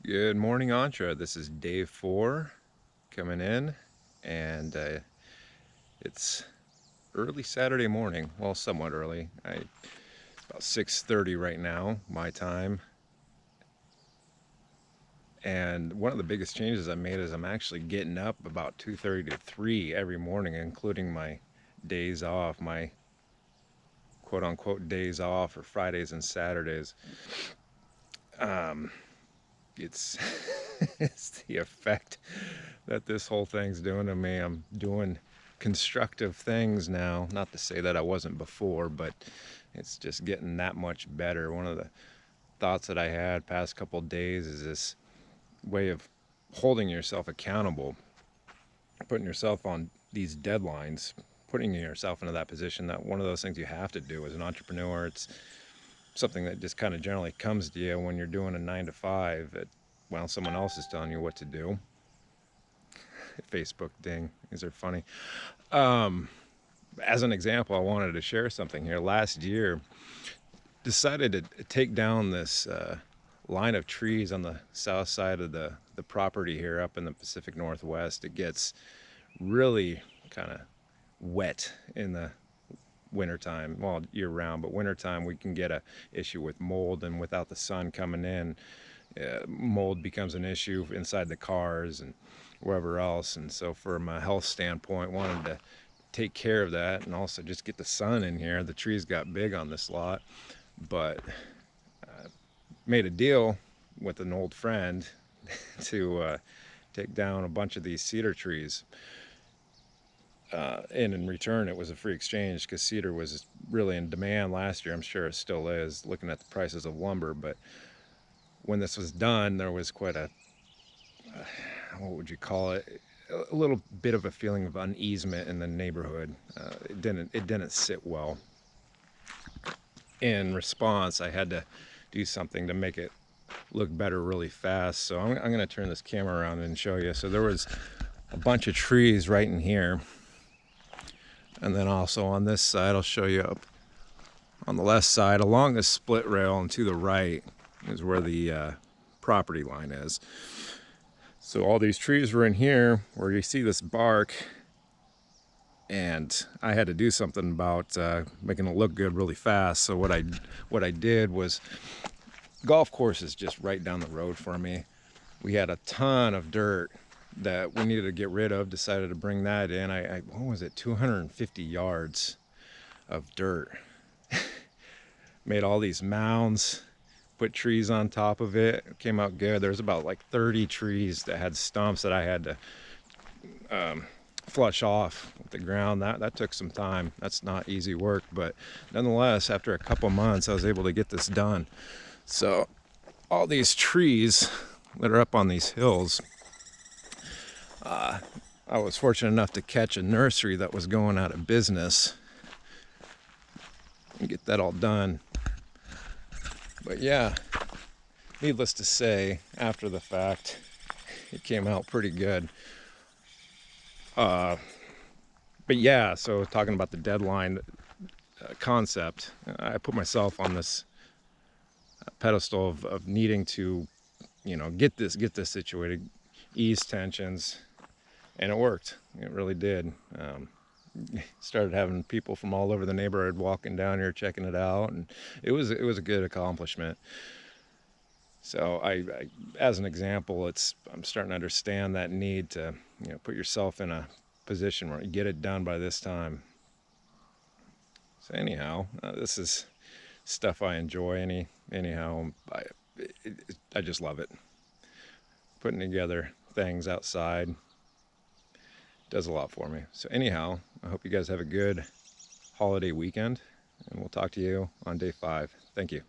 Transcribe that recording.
Good morning, Antra. This is day 4 coming in, and it's early Saturday morning. Well, somewhat early. About 6:30 right now, my time. And one of the biggest changes I made is I'm actually getting up about 2:30 to 3 every morning, including my days off, my quote unquote days off, or Fridays and Saturdays. Um, it's it's the effect that this whole thing's doing to me. I'm doing constructive things now. Not to say that I wasn't before, but it's just getting that much better. One of the thoughts that I had past couple days is this way of holding yourself accountable, putting yourself on these deadlines, putting yourself into that position. That one of those things you have to do as an entrepreneur. It's something that just kind of generally comes to you when you're doing a 9 to 5 while someone else is telling you what to do. Facebook ding. These are funny. As an example, I wanted to share something here. Last year, decided to take down this line of trees on the south side of the property here up in the Pacific Northwest. It gets really kind of wet in the wintertime, well, year round, but wintertime we can get a issue with mold, and without the sun coming in, mold becomes an issue inside the cars and wherever else. And so from a health standpoint, wanted to take care of that and also just get the sun in here. The trees got big on this lot, but made a deal with an old friend to take down a bunch of these cedar trees. And in return, it was a free exchange because cedar was really in demand last year. I'm sure it still is, looking at the prices of lumber. But when this was done, there was quite a, what would you call it? A little bit of a feeling of uneasement in the neighborhood. It didn't sit well. In response, I had to do something to make it look better really fast. So I'm going to turn this camera around and show you. So there was a bunch of trees right in here. And then also on this side, I'll show you up on the left side, along the split rail and to the right is where the property line is. So all these trees were in here where you see this bark, and I had to do something about making it look good really fast. So what I did was, golf course is just right down the road for me. We had a ton of dirt that we needed to get rid of. Decided to bring that in. What was it, 250 yards of dirt. Made all these mounds, put trees on top of it. It came out good. There's about like 30 trees that had stumps that I had to flush off with the ground. That took some time. That's not easy work, but nonetheless, after a couple months, I was able to get this done. So all these trees that are up on these hills, I was fortunate enough to catch a nursery that was going out of business and get that all done. But yeah, needless to say, after the fact, it came out pretty good. But yeah, so talking about the deadline concept, I put myself on this pedestal of needing to, get this situated, ease tensions, and it worked. It really did. Started having people from all over the neighborhood walking down here checking it out, and it was a good accomplishment. So I as an example, I'm starting to understand that need to put yourself in a position where you get it done by this time. So anyhow, this is stuff I enjoy. Anyhow, I just love it. Putting together things outside does a lot for me. So anyhow, I hope you guys have a good holiday weekend, and we'll talk to you on day 5. Thank you.